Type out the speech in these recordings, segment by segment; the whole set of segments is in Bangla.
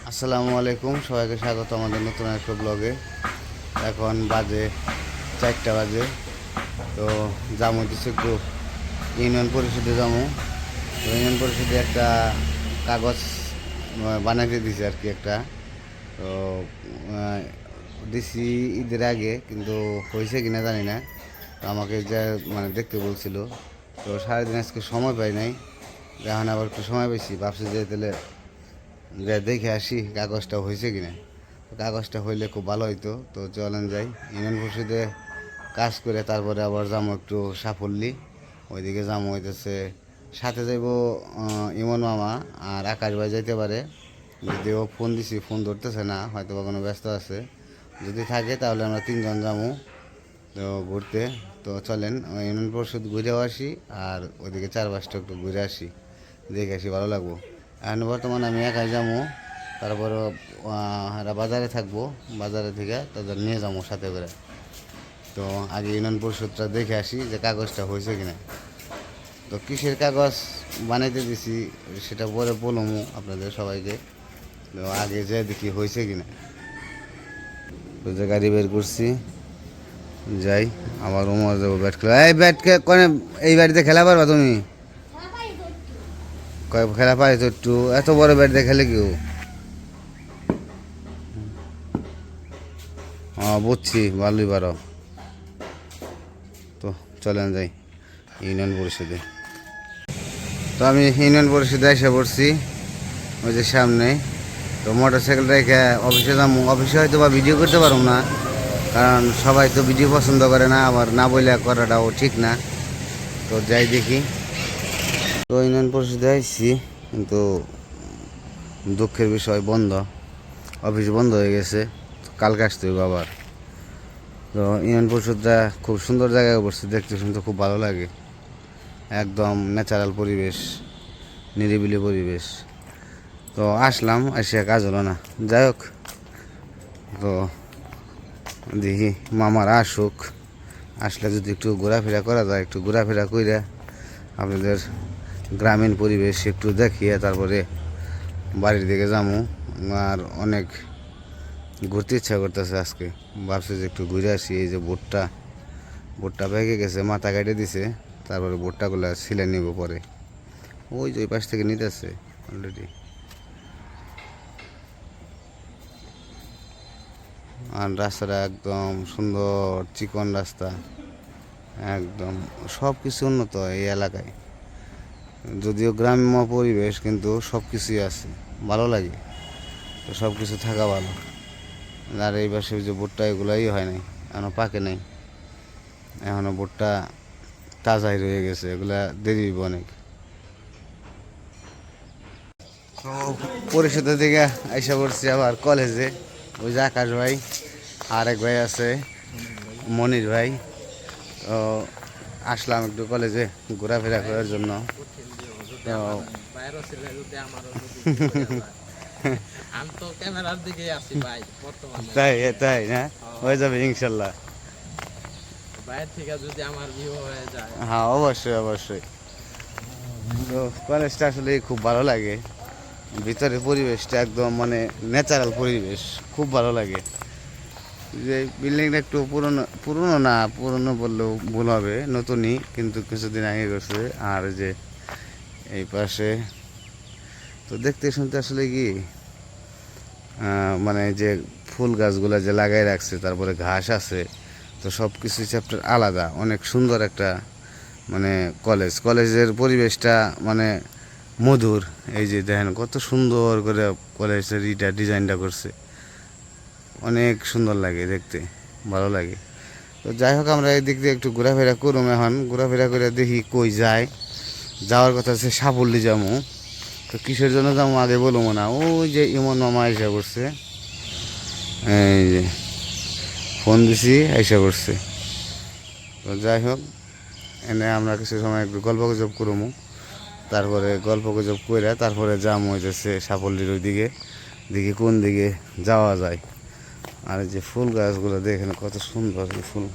আসসালামু আলাইকুম, সবাইকে স্বাগত আমাদের নতুন একটা ব্লগে। এখন বাজে 4টা বাজে। তো যাবো কিছু একটু ইউনিয়ন পরিষদে যাবো। তো ইউনিয়ন পরিষদে একটা কাগজ বানাইতে দিছে আর কি একটা। তো দিছি ঈদের আগে, কিন্তু হয়েছে কিনা জানি না। তো আমাকে যা দেখতে বলছিল, তো সারাদিন আজকে সময় পাই নাই। এখন আবার একটু সময় পেয়েছি, ভাবছি যে তাহলে দেখে আসি কাগজটা হয়েছে কিনা। কাগজটা হইলে খুব ভালো হইতো। তো চলেন যাই ইউনিয়ন পরিষদে কাজ করে, তারপরে আবার যাবো একটু সাফল্যি, ওইদিকে যাবো হইতেছে। সাথে যাইব ইমন মামা আর আকাশ ভাই যাইতে পারে। যদিও ফোন দিছি, ফোন ধরতেছে না, হয়তো বা কোনো ব্যস্ত আছে। যদি থাকে তাহলে আমরা 3জন যাবো তো ঘুরতে। তো চলেন ইউনিয়ন পরিষদ ঘুরেও আসি, আর ওইদিকে 4-5টা একটু ঘুরে আসি, দেখে আসি, ভালো লাগবো। এখন বর্তমানে আমি একাই যাবো, তারপরে এরা বাজারে থাকবো, বাজারে থেকে তাদের নিয়ে যাবো সাথে করে। তো আগে ইউনিয়ন পরিষদটা দেখে আসি যে কাগজটা হয়েছে কিনা। তো কিসের কাগজ বানাইতে দিছি সেটা পরে বলবো আপনাদের সবাইকে। তো আগে যে দেখি হয়েছে কিনা। তো যে গাড়ি বের করছি, যাই। আমার রুমে যাবো ব্যাট খেলা। এই ব্যাট কোনে এই বাড়িতে খেলা পারবা তুমি? কয় খেলা পাই তো একটু, এত বড় ব্যাট দিয়ে খেলে কেউ? হ্যাঁ বুঝছি, ভালোই পারো। তো চলেন যাই ইউনিয়ন পরিষদে। তো আমি ইউনিয়ন পরিষদে এসে পড়ছি, ওই যে সামনে। তো মোটর সাইকেল রেখে অফিসে যাবো। অফিসে হয়তো বা ভিডিও করতে পারবো না, কারণ সবাই তো ভিডিও পছন্দ করে না, আবার না বলে করাটাও ঠিক না। তো যাই দেখি। তো ইউনিয়ন পরিষদে আসছি, কিন্তু দুঃখের বিষয় বন্ধ, অফিস বন্ধ হয়ে গেছে। কালকে আসতে হবে আবার। তো ইউনিয়ন পরিষদটা খুব সুন্দর জায়গায় পড়ছে, দেখতে শুনতে খুব ভালো লাগে। একদম ন্যাচারাল পরিবেশ, নিরিবিলি পরিবেশ। তো আসলাম, এসে কাজ হলো না। যাই হোক, তো দেখি মামারা আসুক, আসলে যদি একটু ঘোরাফেরা করা যায়, একটু ঘোরাফেরা কইরা আপনাদের গ্রামীণ পরিবেশ একটু দেখিয়ে তারপরে বাড়ির দিকে যাবো। আর অনেক ঘুরতে ইচ্ছা করতেছে আজকে। ভাবছি যে একটু ঘুরে আসি। এই যে ভুট্টা, ভুট্টা পেকে গেছে, মাথা কেটে দিছে, তারপরে ভুট্টাগুলো ছিলে নিব পরে। ওই যে ওই পাশ থেকে নিতেছে অলরেডি। আর রাস্তাটা একদম সুন্দর, চিকন রাস্তা, একদম সব কিছু উন্নত এই এলাকায়। যদিও গ্রাম্য পরিবেশ, কিন্তু সব কিছুই আছে, ভালো লাগে। তো সব কিছু থাকা ভালো। আর এই পাশে যে ভুট্টা, এগুলাই হয় নাই, এখনও পাকে নাই, এখনও ভুট্টা তাজাই রয়ে গেছে, এগুলা দেরি হইব অনেক। তো পরিষদের দিকে আইসা পড়ছি আবার কলেজে। ওই যে আকাশ ভাই, আর এক ভাই আছে মনির ভাই। তো আসলাম একটু কলেজে ঘোরাফেরা করার জন্য। তো তাই তাই না, হয়ে যাবে ইনশাল্লাহ। হ্যাঁ অবশ্যই অবশ্যই। তো কলেজটা আসলে খুব ভালো লাগে, ভিতরের পরিবেশটা একদম ন্যাচারাল পরিবেশ, খুব ভালো লাগে। যে বিল্ডিংটা একটু পুরনো, পুরনো না, পুরনো বললেও ভুল হবে, নতুনই, কিন্তু কিছুদিন আগে করছে। আর যে এই পাশে তো দেখতে শুনতে আসলে কি যে ফুল গাছগুলো যে লাগাই রাখছে, তারপরে ঘাস আছে, তো সব কিছু চ্যাপ্টার আলাদা, অনেক সুন্দর একটা কলেজের পরিবেশটা মধুর। এই যে দেখেন কত সুন্দর করে কলেজের ডিজাইনটা করছে, অনেক সুন্দর লাগে দেখতে, ভালো লাগে। তো যাই হোক, আমরা এই দিক দিয়ে একটু ঘোরাফেরা করুম। এখন ঘোরাফেরা করে দেখি কই যায়। যাওয়ার কথা আছে সাফল্যি যাবো। তো কিসের জন্য যাবো আগে বলবো না। ওই যে ইমন মামা এসে করছে, এই যে ফোন দিছি এসে করছে। তো যাই হোক, এনে আমরা কিছু সময় একটু গল্প গুজব করবো, তারপরে গল্প গুজব করে তারপরে যাবো হইতেছে সাফল্যির ওই দিকে, দেখি কোন দিকে যাওয়া যায়। আর এই যে ফুল গাছগুলো দেখেন কত সুন্দর, এই ফুল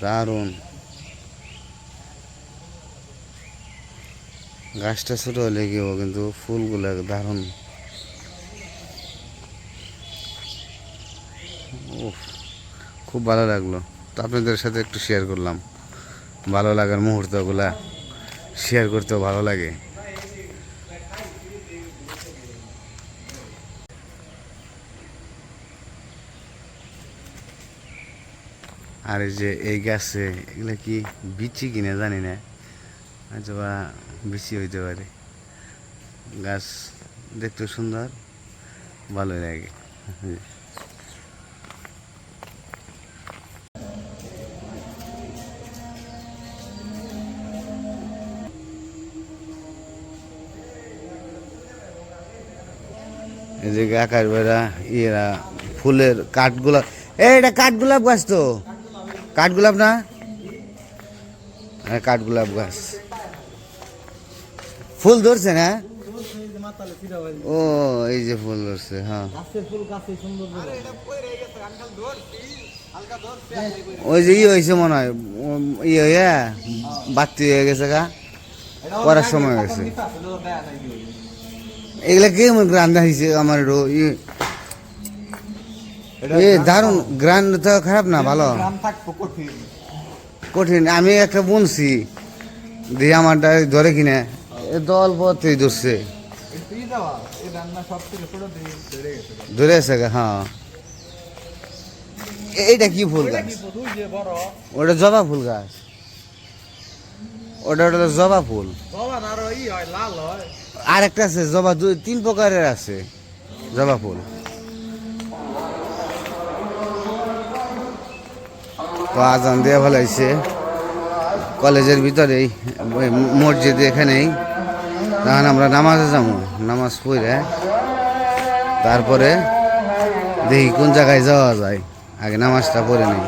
দারুণ। গাছটা ছোটো হলে কি, কিন্তু ফুলগুলো দারুণ উফ, খুব ভালো লাগলো। তো আপনাদের সাথে একটু শেয়ার করলাম, ভালো লাগার মুহূর্তগুলা শেয়ার করতেও ভালো লাগে। আর এই যে এই গাছে এগুলা কি বিচি কিনা জানি না, আচ্ছা বা বিচি হইতে পারে। গাছ দেখতে সুন্দর, ভালো লাগে। এদিকে আকাশ বেড়া ইয়েরা ফুলের কাঠগোলাপ, এটা কাঠগোলাপ গাছ তো, কাঠগোলাপ না, হ্যাঁ কাঠগোলাপ গাছ। ফুল ধরছে না? ও এই যে ফুল ধরছে, হ্যাঁ ওই যে ইয়ে হয়েছে মনে হয়, ইয়ে হয়ে বাতি হয়ে গেছে গা, করার সময় হয়েছে। এগুলা কে রান্না হয়েছে আমার দারুন গ্রান তো খারাপ না, ভালো কঠিন। আমি একটা বুনছি দিয়ে আমারটা ধরে কিনে দল পথেই ধরছে, ধরে আছে গা। হ্যাঁ এইটা কি ফুল গাছ? ওটা জবা ফুল গাছ, ওটা ওটা জবা ফুল। আর একটা আছে জবা, 2-3 প্রকারের আছে জবা ফুল। তো আজান দিয়ে ভালো হয়েছে কলেজের ভিতরেই, মসজিদ এখানেই। তখন আমরা নামাজে যাবো, নামাজ পড়ে তারপরে দেখি কোন জায়গায় যাওয়া যায়, আগে নামাজটা পড়ে নেই।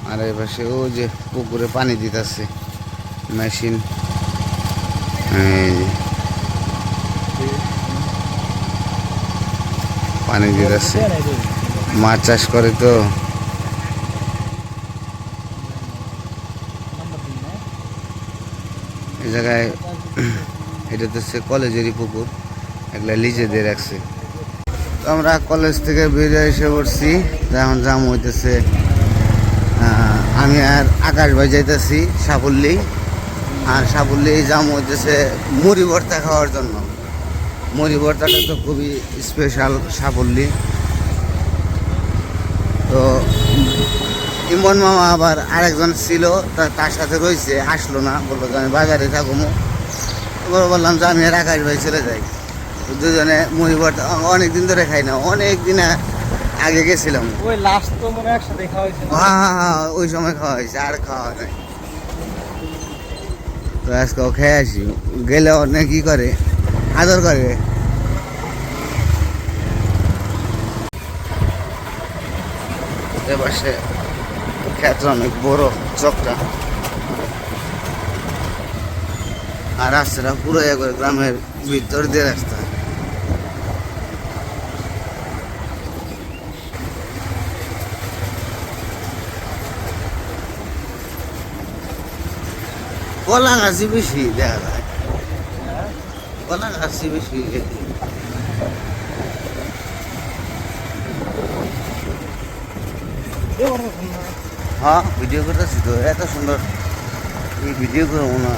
আর এই পাশে ও যে পুকুরে পানি দিতেছে মেশিন, পানি দিতেছে, মাছ চাষ করে তো। এই জায়গায় এটা তো কলেজেরই পুকুর, এগুলা লিজে দিয়ে রাখছে। তো আমরা কলেজ থেকে বেরিয়ে এসে পড়ছি, এখন জাম হইতেছে। আমি আর আকাশ ভাই যাইতেছি সাফল্যি, আর সাফল্যি জাম হইতেছে মুড়ি ভর্তা খাওয়ার জন্য। মুড়ি ভর্তাটা তো খুবই স্পেশাল সাফল্যি। তো ইমন মামা আবার আরেকজন ছিল, তার সাথে রয়েছে, আসলো না, বললো যে আমি বাজারে থাকবো। এবার বললাম যে আমি আর আকাশ ভাই চলে যাই। দুজনে মুড়ি ভর্তা অনেকদিন ধরে খাই না, অনেক দিন আগে গেছিলাম। ওই লাস্ট তো মনে একসাথে খাওয়া হয়েছে। হ্যাঁ ওই সময় খাওয়া হয়েছে, আর খাওয়া নাই। তো আজকেও খেয়ে আসি, গেলে অনেক কি করে, আদর করে। এপাশে ক্ষেত্র অনেক বড় চকটা, আর রাস্তাটা পুরো একবার গ্রামের ভিতর দিয়ে রাস্তা। কলা গাছই বেশি দেখা যায়, কলা গাছই বেশি। হ্যাঁ ভিডিও করতেছি তো, এত সুন্দর এই ভিডিও করবো না?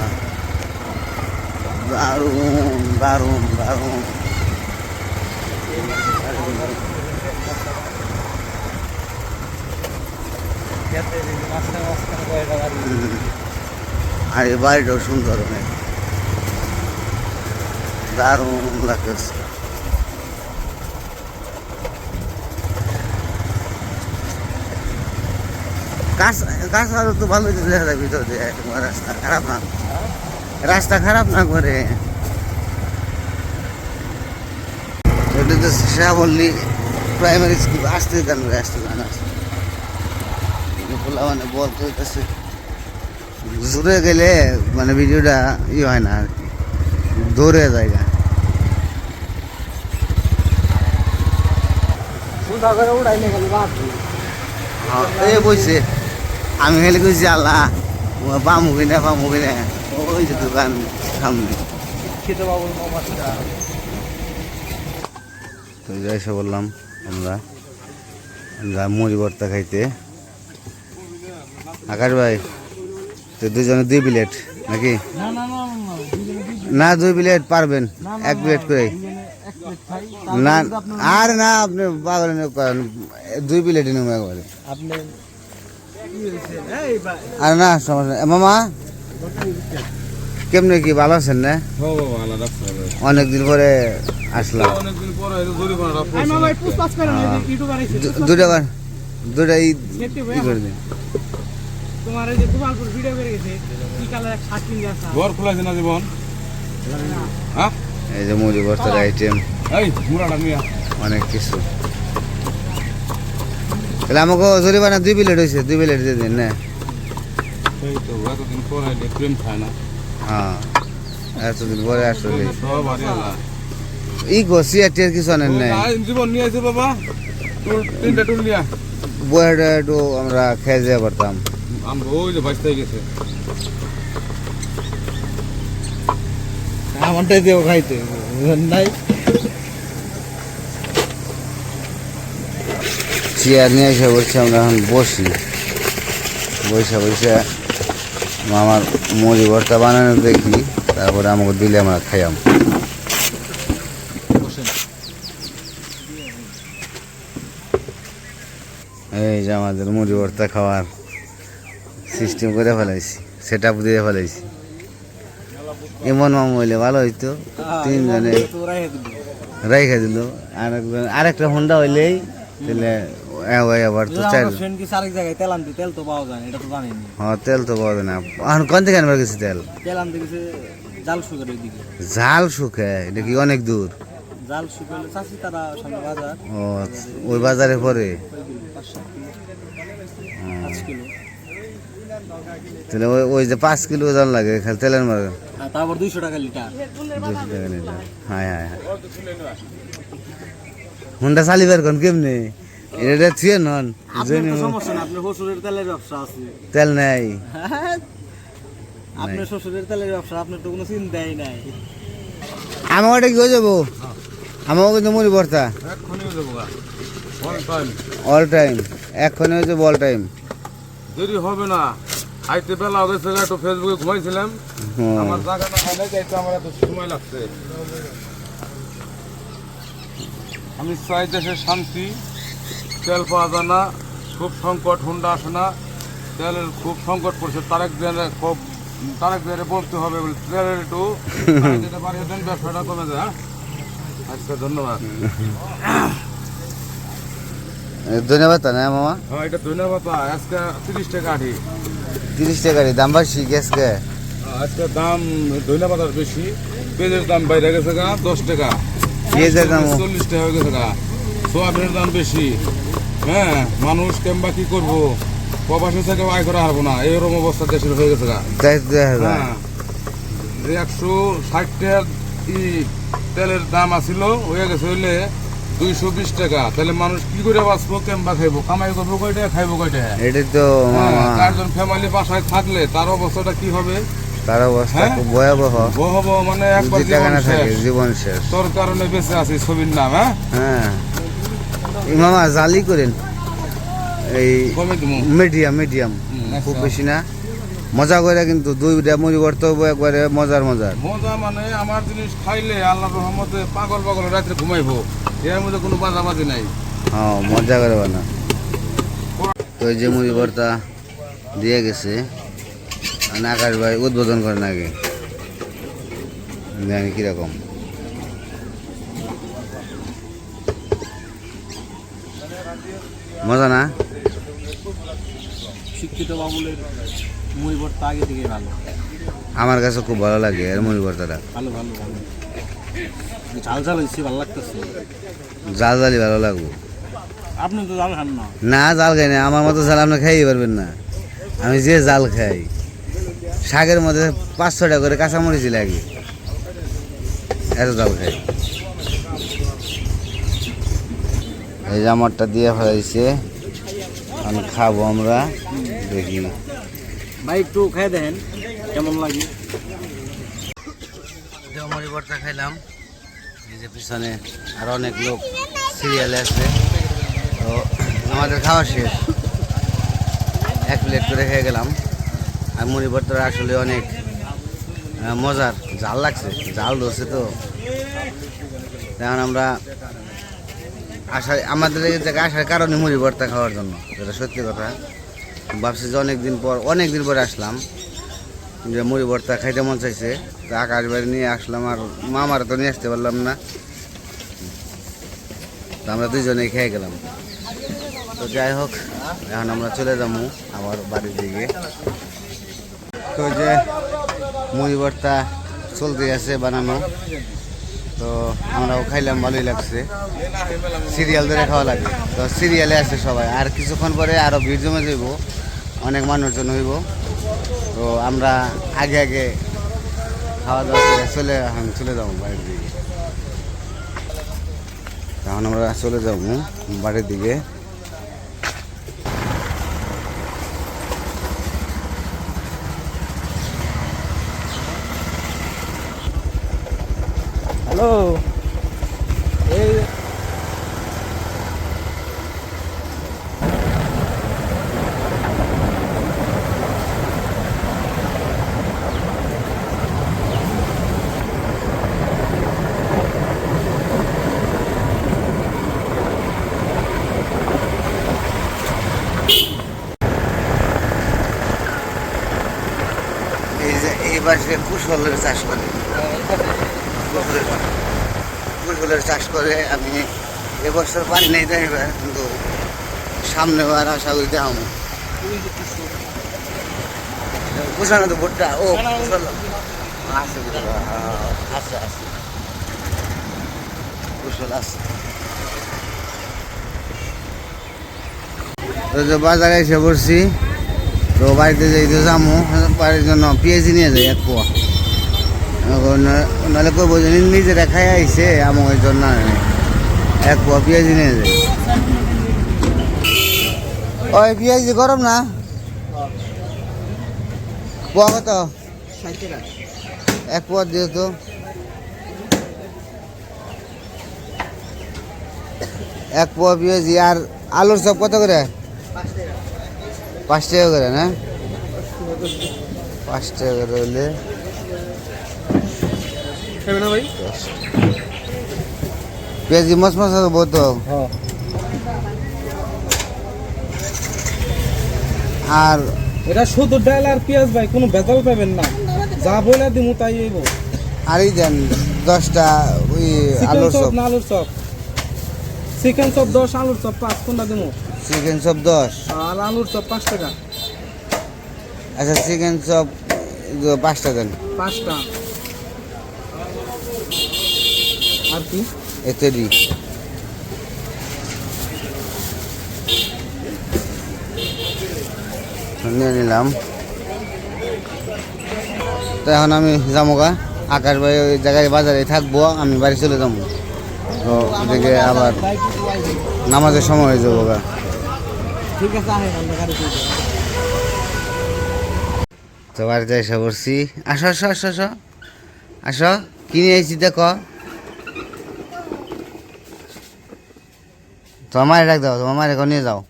দারুণ দারুণ দারুণ। আর এই বাড়িটাও সুন্দর, অনেক দারুণ লাগতেছে। গাছ আরো তো ভালো দেখা যায় ভিতর দিয়ে, রাস্তা খারাপ না, রাস্তা খারাপ না করে। এটা তো শ্যাবল্লী প্রাইমারি স্কুল, আসতে গান মানে বল করতেছে। জোরে গেলে মানে ভিডিওটা ই হয় না আর কি, দৌড়ে জায়গা। এই বইছে, আমি খেলে কইছি আল্লাহ পামু কিনা ওই যে দোকান সামনে। তো যাই বললাম আমরা আমরা মুড়ি ভর্তা খাইতে। আকাশ ভাই তো দুজনে 2 প্লেট নাকি? না না না না দুজনে না 2 প্লেট পারবেন, 1 প্লেট করে। এক প্লেট খাই না আর না আপনি পাগল 2 প্লেটই নেবো একবারে। আপনি কি হয়েছে এই আর না সমস্যা নেই। মামা কেমনে কি ভালো আছেন না? অনেকদিন পরে আসলাম। আই মামা পুষ্পাস করে না ইউটিউবার আইছে দুটা ই সেটি ই করে দিন। তোমার এই যে গোপালপুর ভিডিও করে গেছে কি কালার এক শার্ট কিনে আসা ঘর খোলাছে না জীবন? হ্যাঁ এই যে মুড়ি ভর্তার আইটেম এই মুরাটা মিয়া অনেক কিছু। তাহলে আমাকে জরিমানা 2 প্লেট হয়েছে, 2 প্লেট দিয়ে দিন না। সেই তো এতদিন পর আইলে প্রেম খায় না হ্যাঁ এতদিন পরে আসলে সব হারিয়ে ই সিয়াটির কিছু আনেন নাই। জীবন নিয়ে আসে বাবা টুল 3টা টুল নিয়ে বইটা একটু আমরা খেয়ে যেতে পারতাম। আমরা ওই যে বাঁচতে গেছে আমারটাই দেও খাইতে নাই চেয়ার নিয়ে এসে বলছি আমরা এখন বসি, বসে বসে আমার মুড়ি ভর্তা বানানো দেখি, তারপরে আমাকে দিলে আমরা খাইয়াম। এই যে আমাদের মুড়ি ভর্তা খাওয়ার সিস্টেম করে ফেলাইছি, সেট আপ দিয়ে ফেলাইছি। এমন মামু হইলে ভালো হইতো, 3 জনে রাইখা দিল। আরেকটা হোন্ডা হইলেই তাহলে আবার তো 4 ফ্রেন্ড কি আরেক জায়গায় তেল আনতে, তেল তো পাওয়া যায় না, এটা তো জানেনি। হ্যাঁ তেল তো পাওয়া যায় না। এখন কোন থেকে আনবার গেছি তেল? তেল আনতে গেছে জাল সুগার ওইদিকে। ঝাল শুকে এটা কি অনেক দূর? জাল সুগার চাষি তারা সামনে বাজার ও ওই বাজারে পরে 5 কিলো তাহলে ওই যে 5 কিলো ওজন লাগে খালি তেলের মার আর তারপর 200 টাকা লিটার। 200 টাকা নিতে। হ্যাঁ হ্যাঁ হ্যাঁ হুন্ডা চালিবার কোন কেমনে এটা থিয়ে নন আপনার তো সমস্যা না, আপনার শ্বশুরের তেলের ব্যবসা আছে। তেল নাই। আপনার শ্বশুরের তেলের ব্যবসা, আপনার তো কোনো চিন্তাই নাই। আমার ওটা কি হয়ে যাবো? আমার কিন্তু মুড়ি ভর্তা এক্ষুনি হয়ে যাবো অল টাইম অল টাইম, এক্ষণে হয়েছে বল টাইম। দেরি হবে না। আইতে বেলা হয়ে গেছে, একটু ফেসবুকে ঘুমাইছিলাম। আমার জায়গা না হয় না, যাইতে আমার এত সময় লাগছে। আমি চাই দেশের শান্তি, তেল পাওয়া যায় না, খুব সংকট, হুন্ডা আসে না, তেলের খুব সংকট পড়ছে। তারেক দেয়ারে বলতে হবে তেলের একটু বাড়িয়ে দেন, ব্যবসাটা কমে যায়। হ্যাঁ? আচ্ছা ধন্যবাদ। ধন্যবাদ না মামা। হ্যাঁ এটা ধন্যবাদ। আজকে 30 টাকা আঠি। 30 টাকা দাম বাড়ছি গ্যাসকে। আজকে দাম ধন্যবাদ আর বেশি। পেঁয়াজের দাম বাইরে গেছে গা 10 টাকা, পেঁয়াজের দাম 40 টাকা হয়ে গেছে গা। সোয়াবিনের দাম বেশি। হ্যাঁ মানুষ কেমবা কি করবো, প্রবাসী থেকে আয় করা হারবো না, এইরকম অবস্থা দেশের হয়ে গেছে গা। তাই তো দেখা যায়। হ্যাঁ 160 টাকার তেলের দাম আসিল, হয়ে গেছে হইলে 220 টাকা। তাহলে মানুষ কি করে বাঁচবো, কেমবা খাইবো, কামাই করবো কয়টা, খাইবো কয়টা? এটাই তো মামা, 4 জন ফ্যামিলি বাসায় থাকলে তার অবস্থাটা কি হবে? তার অবস্থা হ্যাঁ? খুব ভয়াবহ। বহব মানে একবার যদি টাকা জীবন না থাকে শেষ। জীবন শেষ। তোর কারণে বেঁচে আছি ছবির নাম। হ্যাঁ হ্যাঁ এই মামা জালি করেন, এই কমে দিব। মিডিয়াম মিডিয়াম, খুব বেশি না। মজা করে কিন্তু 2টা মুড়ি ভর্তা হবো একবারে মজার মজার। মজা মানে আমার জিনিস খাইলে আল্লাহর রহমতে পাগল পাগল রাত্রে ঘুমাইবো, এর মধ্যে কোনো বাজাবাজি নাই। হ্যাঁ মজা করে বানা। তো এই যে মুড়ি ভর্তা দিয়ে গেছে, আর আকাশ ভাই উদ্বোধন করেন আগে, জানি কিরকম। মজা না? শিক্ষিত বাবুলের মুড়ি ভর্তা আগে থেকে ভালো। আমার কাছে খুব ভালো লাগে এর মুড়ি ভর্তাটা। ভালো ভালো ভালো ঝাল ঝাল হয়েছে, ভালো লাগতেছে। জাল জালি ভালো লাগবে আপনি তো জাল খান না। না? জাল খাই না, আমার মতো জাল আপনি খাইয়ে পারবেন না। আমি যে জাল খাই, শাকের মধ্যে 5-6টা করে কাঁচামরিচ লাগে, এত জাল খাই। এই যে আমারটা দিয়ে ফেলাইছে, আমি খাবো আমরা, দেখি। ভাই একটু খেয়ে দেখেন কেমন লাগে। মুড়ি ভর্তা খাইলাম, এই যে পিছনে আর অনেক লোক সিরিয়ালে আছে। তো আমাদের খাওয়া শেষ, 1 প্লেট করে খেয়ে গেলাম। আর মুড়ি ভর্তাটা আসলে অনেক মজার, ঝাল লাগছে, ঝাল ধরছে। তো এখন আমরা আমাদের এই জায়গায় আসার কারণে মুড়ি ভর্তা খাওয়ার জন্য, যেটা সত্যি কথা। ভাবছি যে অনেক দিন পরে আসলাম, যে মুড়ি ভর্তা খাইতে মন চাইছে। তো আকাশ বাড়ি নিয়ে আসলাম, আর মামারা তো নিয়ে আসতে পারলাম না। তো আমরা দুজনেই খেয়ে গেলাম। তো যাই হোক, এখন আমরা চলে যাবো আমার বাড়ির দিকে। তো যে মুড়ি ভর্তা চলতে আছে বানানো, তো আমরাও খাইলাম, ভালোই লাগছে। সিরিয়াল ধরে খাওয়া লাগে, তো সিরিয়ালে আছে সবাই। আর কিছুক্ষণ পরে আরও ভিড় জমে যাইব, অনেক মানুষজন হইব। তো আমরা আগে খাওয়া দাওয়া করে চলে যাবো বাড়ির দিকে। তখন আমরা চলে যাবো বাড়ির দিকে। হ্যালো, এই এই পাশে কুশলের চাষ করে, কুশলের চাষ করে। আমি এবছর পানি নেই তাই, কিন্তু সামনে আর আশা করি দেখাম। কুশল তো ভুট্টা, ও কুশল আছে, আছে আছে, কুশল আছে। তো যে বাজারে এসে পড়ছি, তো বাড়িতে যাইতে যাবো, বাড়ির জন্য পেঁয়াজি নিয়ে যাই 1 পোয়া। নাহলে করবো যে নিজেরা খাই আইসে, আমি ওই জন্য 1 পোয়া পেঁয়াজি নিয়ে যাই। ওই পেঁয়াজি গরম না, পোয়া কত? 1 পোয়া দিও তো। এক পোয়া পেঁয়াজি। আর আলুর চপ কত করে? 5 টাকা করে না? 5 টাকা করে হলে ভাই পেঁয়াজি মশমশা দেবো তো। আর এটা শুধু ডাল আর পেঁয়াজ ভাই, কোনো ভেজাল পাবেন না, যা বলে দিমু তাই হইব। আর এই দেন 10টা ওই আলুর চপ। না আলুর চপ, চিকেন চপ 10, আলুর চপ 5, কোনটা দিমু? চিকেন চপ 10 আর আলুর চপ 5 টাকা। আচ্ছা, চিকেন চপ 5টা দেন। 5টা। আর কি? এতেরি নিয়ে নিলাম। তো এখন আমি যাবো গা, আকাশ ভাই ওই জায়গায় বাজারে থাকবো, আমি বাড়ি চলে যাবো। তো ওদিকে আবার নামাজের সময় হয়ে যাবো গা। ঠিক আছে, আহেন আমরা গাড়িতে। তো বাড়িতে এসে পড়ছি। আসো আসো আসো আসো আসো, কি নিয়ে আইছি দেখো। তোমার মায়ের ডাক দাও, তোমার মায়ের নিয়ে যাও।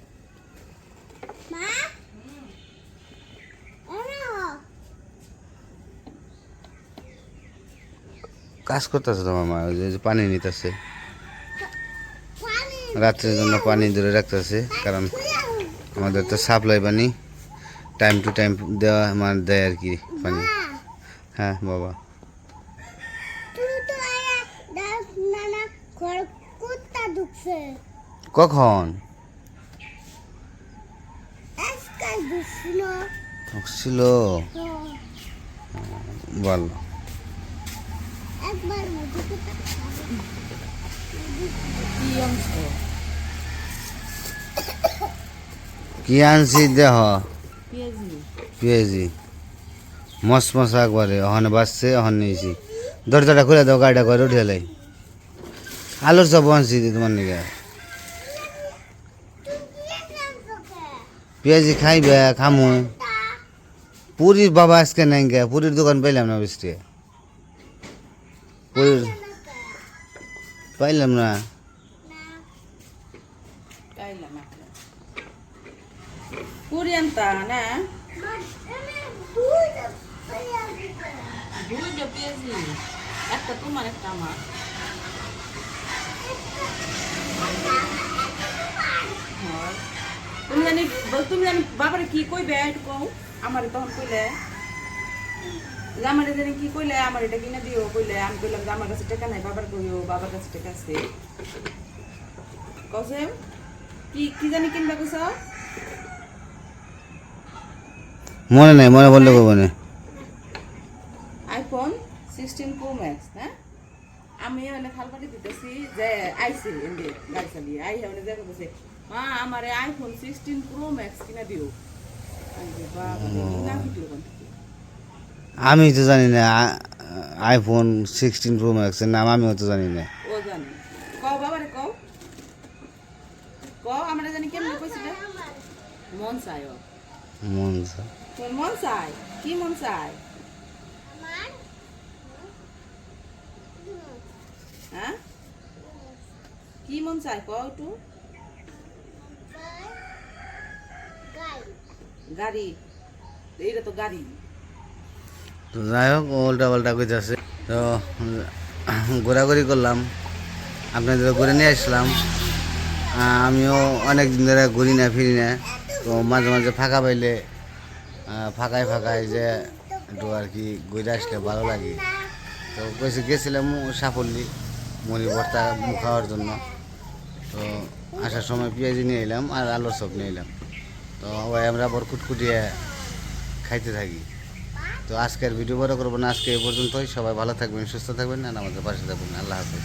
কাজ করতেছে তোমার মা, ওই যে পানি নিতেছে, রাত্রের জন্য পানি ধরে রাখতেছে। কারণ আমাদের তো সাপ্লাই পানি টাইম টু টাইম দেওয়া, মানে দেয় আর কি পানি। হ্যাঁ বাবা, কখন ছিল বল? কি আনছি দেহ? পেঁয়াজি মশমশা একবারে, ওখানে বাসছে, ওখানে নিয়েছি। দরজাটা খুলে দাও, গাড়িটা করে উঠে লাই। আলুর চপ আনছি তোমার নিকে। পেঁয়াজি খাইবে, খামু। পুরীর বাবা আজকে নাই গে, পুরীর দোকান পাইলাম না বৃষ্টি, পুরীর পাইলাম না। সস্তা না দুইটা পেয়েছি একটা তোমার একটা আমার হয়। তুমি জানি বাবারে কি কইবে একটু কও আমারে তখন কইলে যে আমারে জানি কি কইলে আমার এটা কিনে দিও কইলে আমি কইলাম যে আমার কাছে টাকা নাই বাবার কইও বাবার কাছে টাকা আছে কসে কি কি জানি কিনবা কইছ মনে নাই, মনে বললে কব না। আইফোন 16 প্রো ম্যাক্স হ্যাঁ আমি ওখানে খালপাটি দিতেছি যে আইসি এমনি গাড়ি চালিয়ে আই ওখানে দেখে বসে মা আমার আইফোন 16 প্রো ম্যাক্স কিনা দিও আমি বলি, বাবা কিনা ভিডিও কোন থেকে আমি তো জানি না আইফোন 16 প্রো ম্যাক্সের নাম আমিও তো জানি না। ও জানে কও বাবারে কও কও আমরা জানি কেমনে কইছিল মন চাই ও মন চা। তোর মন চাই কি মন চাই হ্যাঁ কি মন চাই কও একটু গাড়ি এইটা তো গাড়ি তো যাই হোক উল্টা পাল্টা কইতেছে। তো ঘোরাঘুরি করলাম, আপনাদের ঘুরে নিয়ে আসলাম। আমিও অনেক দিন ধরে ঘুরি না ফিরি না, তো মাঝে মাঝে ফাঁকা পাইলে ফাঁকায় ফাঁকায় যে একটু আর কি ঘুরে আসলে ভালো লাগে। তো কইছে গেছিলাম সাফল্যি মুড়ি ভর্তা খাওয়ার জন্য। তো আসার সময় পেঁয়াজি নিয়ে এলাম আর আলুর চপ নিয়ে এলাম। তো ওই আমরা আবার কুটকুটিয়ে খাইতে থাকি। তো আজকের ভিডিও বড় করবো না, আজকে এই পর্যন্তই। সবাই ভালো থাকবেন, সুস্থ থাকবেন আর আমাদের পাশে থাকবেন। আল্লাহ হাফেজ।